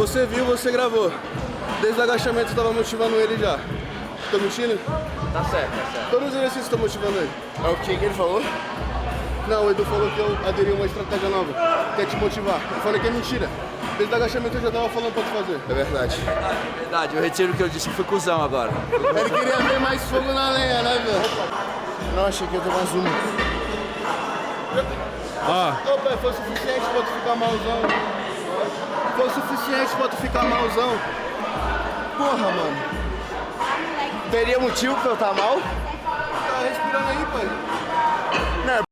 Você viu, você gravou. Desde o agachamento você tava motivando ele já. Tô mentindo? Tá certo, tá certo. Todos os exercícios estão motivando ele. É o que ele falou? Não, o Edu falou que eu aderi a uma estratégia nova, que é te motivar. Eu falei que é mentira. Desde o agachamento eu já tava falando pra tu fazer. É verdade. Verdade, eu retiro o que eu disse, fui cuzão agora. Ele queria ver mais fogo na lenha, né, velho? Não, achei que ia ter mais uma. Opa, foi suficiente pra tu ficar malzão. Foi suficiente pra tu ficar malzão. Porra, mano. Teria motivo pra eu estar mal? Tá respirando aí, pai?